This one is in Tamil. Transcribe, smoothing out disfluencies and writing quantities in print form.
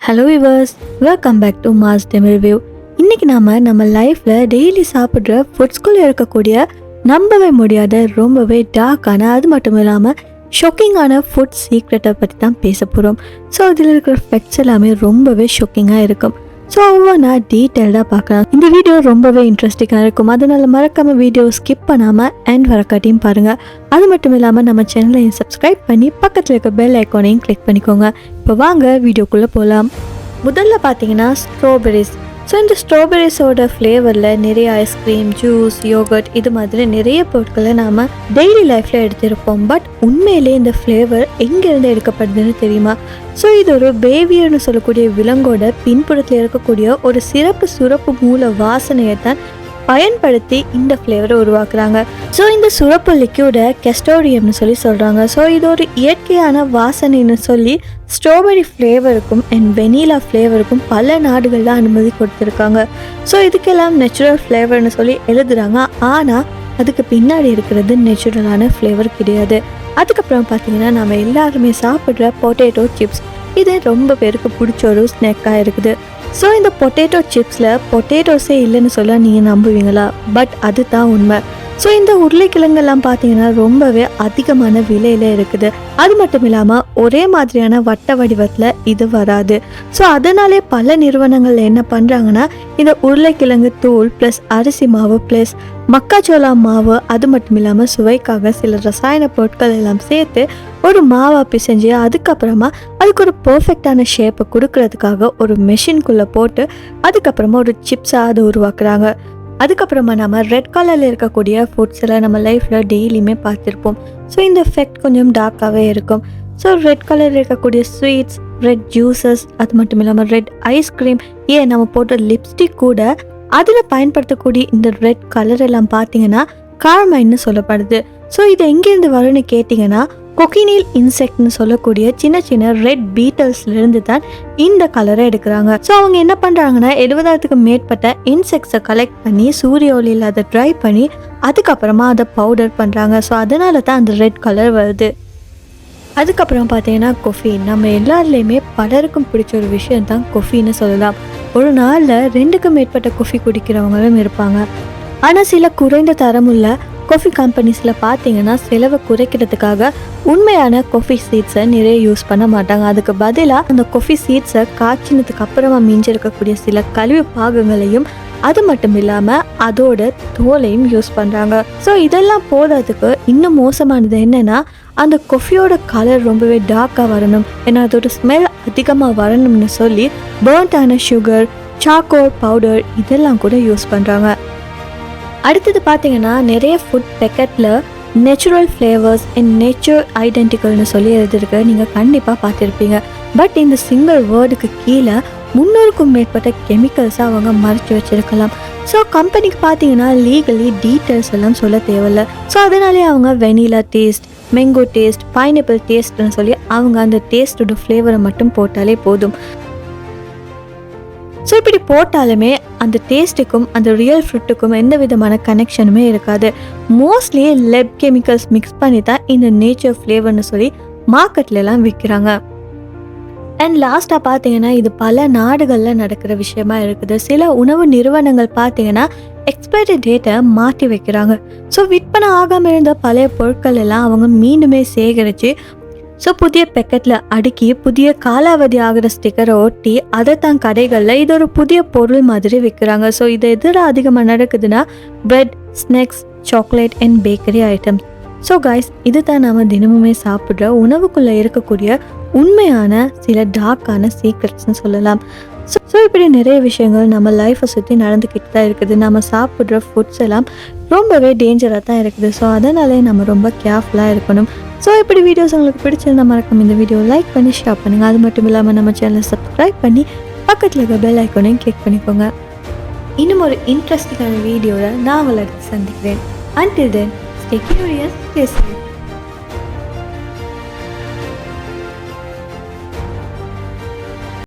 Hello viewers, welcome back to mass Tamil view. இன்றைக்கி நம்ம லைஃப்பில் டெய்லி சாப்பிட்ற ஃபுட்ஸ்குள்ளே இருக்கக்கூடிய நம்பவே முடியாத ரொம்பவே டார்க்கான, அது மட்டும் இல்லாமல் ஷாக்கிங்கான ஃபுட் சீக்ரெட்டை பற்றி தான் பேச போகிறோம். ஸோ இதில் இருக்கிற ஃபேக்ட்ஸ் எல்லாமே ரொம்பவே ஷாக்கிங்காக இருக்கும். ஸோ ஒவ்வொன்றா டீட்டெயில்டாக பார்க்கலாம். இந்த வீடியோ ரொம்பவே இன்ட்ரெஸ்டிங்காக இருக்கும். அதனால் மறக்காமல் வீடியோ ஸ்கிப் பண்ணாமல் அண்ட் வரக்காட்டியும் பாருங்கள். அது மட்டும் இல்லாமல் நம்ம சேனலையும் சப்ஸ்கிரைப் பண்ணி பக்கத்தில் இருக்க பெல் ஐக்கானையும் கிளிக் பண்ணிக்கோங்க. இப்போ வாங்க வீடியோக்குள்ளே போகலாம். முதல்ல பார்த்தீங்கன்னா ஸ்ட்ராபெரிஸ். ஸோ இந்த ஸ்ட்ராபெரிஸோட ஃப்ளேவரில் நிறைய ஐஸ்கிரீம், ஜூஸ், யோகர்ட் இது மாதிரி நிறைய பொருட்களை நாம் டெய்லி லைஃப்பில் எடுத்திருப்போம். பட் உண்மையிலே இந்த ஃப்ளேவர் எங்கேருந்து எடுக்கப்படுதுன்னு தெரியுமா? ஸோ இது ஒரு பேவியர்னு சொல்லக்கூடிய விலங்கோட பின்புறத்தில் இருக்கக்கூடிய ஒரு சிறப்பு சுரப்பு மூல வாசனையை தான் பயன்படுத்தி இந்த ஃப்ளேவரை உருவாக்குறாங்க. ஸோ இந்த சுரப்பு லிக்யூட கெஸ்டோரியம்னு சொல்லி சொல்கிறாங்க. ஸோ இது ஒரு இயற்கையான வாசனைன்னு சொல்லி ஸ்ட்ராபெரி ஃப்ளேவருக்கும் அண்ட் வெனிலா ஃப்ளேவருக்கும் பல நாடுகளில் அனுமதி கொடுத்துருக்காங்க. ஸோ இதுக்கெல்லாம் நேச்சுரல் ஃப்ளேவர்னு சொல்லி எழுதுகிறாங்க. ஆனால் அதுக்கு பின்னாடி இருக்கிறது நேச்சுரலான ஃப்ளேவர் கிடையாது. அதுக்கப்புறம் பார்த்தீங்கன்னா நம்ம எல்லாருமே சாப்பிட்ற பொட்டேட்டோ சிப்ஸ். இது ரொம்ப பேருக்கு பிடிச்ச ஒரு ஸ்நாக்காக இருக்குது. ஸோ இந்த பொட்டேட்டோ சிப்ஸில் பொட்டேட்டோஸே இல்லைன்னு சொல்ல நீங்கள் நம்புவீங்களா? பட் அது தான் உண்மை. ஸோ இந்த உருளைக்கிழங்கெல்லாம் பார்த்தீங்கன்னா ரொம்பவே அதிகமான விலையில் இருக்குது. அது மட்டும் இல்லாமல் ஒரே மாதிரியான வட்ட வடிவத்தில் இது வராது. ஸோ அதனாலே பல நிறுவனங்கள் என்ன பண்ணுறாங்கன்னா இந்த உருளைக்கிழங்கு தூள் ப்ளஸ் அரிசி மாவு ப்ளஸ் மக்காச்சோளா மாவு, அது மட்டும் இல்லாமல் சுவைக்காக சில ரசாயன பொருட்கள் எல்லாம் சேர்த்து ஒரு மாவாக பிசைஞ்சு அதுக்கப்புறமா அதுக்கு ஒரு பர்ஃபெக்டான ஷேப்பை கொடுக்கறதுக்காக ஒரு மெஷின்குள்ளே போட்டு அதுக்கப்புறமா ஒரு சிப்ஸாக அதை உருவாக்குறாங்க. அதுக்கப்புறமா நம்ம ரெட் கலரில் இருக்கக்கூடிய ஃபுட்ஸில் நம்ம லைஃப்பில் டெய்லியுமே பார்த்துருப்போம். ஸோ இந்த எஃபெக்ட் கொஞ்சம் டார்க்காகவே இருக்கும். ஸோ ரெட் கலரில் இருக்கக்கூடிய ஸ்வீட்ஸ், ரெட் ஜூஸஸ், அது மட்டும் இல்லாமல் ரெட் ஐஸ்கிரீம், ஏன் நம்ம போட்ட லிப்ஸ்டிக் கூட அதில் பயன்படுத்தக்கூடிய இந்த ரெட் கலர் எல்லாம் பார்த்தீங்கன்னா கார்மைன்னு சொல்லப்படுது. ஸோ இது எங்கேருந்து வரும்னு கேட்டிங்கன்னா கொக்கினீல் இன்செக்ட்னு சொல்லக்கூடிய சின்ன சின்ன ரெட் பீட்டல்ஸ்லேருந்து தான் இந்த கலரை எடுக்கிறாங்க. ஸோ அவங்க என்ன பண்ணுறாங்கன்னா 70,000க்கு மேற்பட்ட இன்செக்ட்ஸை கலெக்ட் பண்ணி சூரிய ஒளியில் அதை ட்ரை பண்ணி அதுக்கப்புறமா அதை பவுடர் பண்ணுறாங்க. ஸோ அதனால தான் அந்த ரெட் கலர் வருது. அதுக்கப்புறம் பார்த்தீங்கன்னா கொஃபீன். நம்ம எல்லாருலேயுமே பலருக்கும் பிடிச்ச ஒரு விஷயம் தான் கொஃபீன்னு சொல்லலாம். ஒரு நாளில் 2க்கும் மேற்பட்ட கொஃபி குடிக்கிறவங்களும் இருப்பாங்க. ஆனால் சில குறைந்த தரமுள்ள காஃபி கம்பெனிஸில் பார்த்தீங்கன்னா செலவை குறைக்கிறதுக்காக உண்மையான காஃபி சீட்ஸை நிறைய யூஸ் பண்ண மாட்டாங்க. அதுக்கு பதிலாக அந்த காஃபி சீட்ஸை காய்ச்சினதுக்கு அப்புறமா மிஞ்சிருக்கக்கூடிய சில கழிவு பாகங்களையும் அது மட்டும் இல்லாமல் அதோட தோலையும் யூஸ் பண்ணுறாங்க. ஸோ இதெல்லாம் போடுறதுக்கு இன்னும் மோசமானது என்னென்னா அந்த கொஃபியோட கலர் ரொம்பவே டார்க்காக வரணும், ஏன்னா அதோட ஸ்மெல் அதிகமாக வரணும்னு சொல்லி பர்ன்டான சுகர், சாக்கோல் பவுடர் இதெல்லாம் கூட யூஸ் பண்ணுறாங்க. அடுத்தது பார்த்தீங்கன்னா நிறைய ஃபுட் பேக்கெட்டில் நேச்சுரல் ஃப்ளேவர்ஸ் அண்ட் நேச்சர் ஐடென்டிக்கல்னு சொல்லி எழுதிருக்கு. நீங்கள் கண்டிப்பாக பார்த்துருப்பீங்க. பட் இந்த சிங்கிள் வேர்டுக்கு கீழே 300க்கும் மேற்பட்ட கெமிக்கல்ஸை அவங்க மறைச்சி வச்சுருக்கலாம். ஸோ கம்பெனிக்கு பார்த்தீங்கன்னா லீகலி டீட்டெயில்ஸ் எல்லாம் சொல்ல தேவையில்ல. ஸோ அதனாலே அவங்க vanilla taste, mango taste, pineapple டேஸ்ட்னு சொல்லி அவங்க அந்த டேஸ்ட்டோட ஃப்ளேவரை மட்டும் போட்டாலே போதும். ஸோ இப்படி போட்டாலுமே அந்த டேஸ்ட்டுக்கும் அந்த ரியல் ஃப்ரூட்டுக்கும் எந்த விதமான கனெக்ஷனுமே இருக்காது. மோஸ்ட்லி லெப் கெமிக்கல்ஸ் மிக்ஸ் பண்ணி தான் இந்த நேச்சர் ஃப்ளேவர்னு சொல்லி மார்க்கெட்லலாம் விற்கிறாங்க. அண்ட் லாஸ்ட்டாக பார்த்தீங்கன்னா இது பல நாடுகளில் நடக்கிற விஷயமா இருக்குது. சில உணவு நிறுவனங்கள் பார்த்தீங்கன்னா எக்ஸ்பைரி டேட்டை மாற்றி வைக்கிறாங்க. ஸோ விற்பனை ஆகாமல் இருந்த பழைய பொருட்கள் எல்லாம் அவங்க மீண்டுமே சேகரித்து ஸோ புதிய பேக்கெட்டில் அடுக்கி புதிய காலாவதி ஆகிற ஸ்டிக்கரை ஒட்டி அதை தான் கடைகளில் இது ஒரு புதிய பொருள் மாதிரி விற்கிறாங்க. ஸோ இது எதிராக அதிகமாக நடக்குதுன்னா bread, snacks, chocolate and bakery items. So guys, இது தான் நாம் தினமுமே சாப்பிட்ற உணவுக்குள்ளே இருக்கக்கூடிய உண்மையான சில டார்க்கான சீக்ரெட்ஸ்னு சொல்லலாம். ஸோ இப்படி நிறைய விஷயங்கள் நம்ம லைஃப்பை சுற்றி நடந்துக்கிட்டு தான் இருக்குது. நம்ம சாப்பிட்ற ஃபுட்ஸ் எல்லாம் ரொம்பவே டேஞ்சராக தான் இருக்குது. ஸோ அதனாலே நம்ம ரொம்ப கேர்ஃபுல்லாக இருக்கணும். ஸோ இப்படி வீடியோஸ் உங்களுக்கு பிடிச்சிருந்தா மறக்காம இந்த வீடியோ லைக் பண்ணி ஷேர் பண்ணுங்கள். அது மட்டும் இல்லாமல் நம்ம சேனலை சப்ஸ்கிரைப் பண்ணி பக்கத்தில் இருக்க பெல் ஐக்கானையும் கிளிக் பண்ணிக்கோங்க. இன்னும் ஒரு இன்ட்ரெஸ்டிங்கான வீடியோவில் நான் உங்களை சந்திக்கிறேன். Until then, stay curious, stay safe.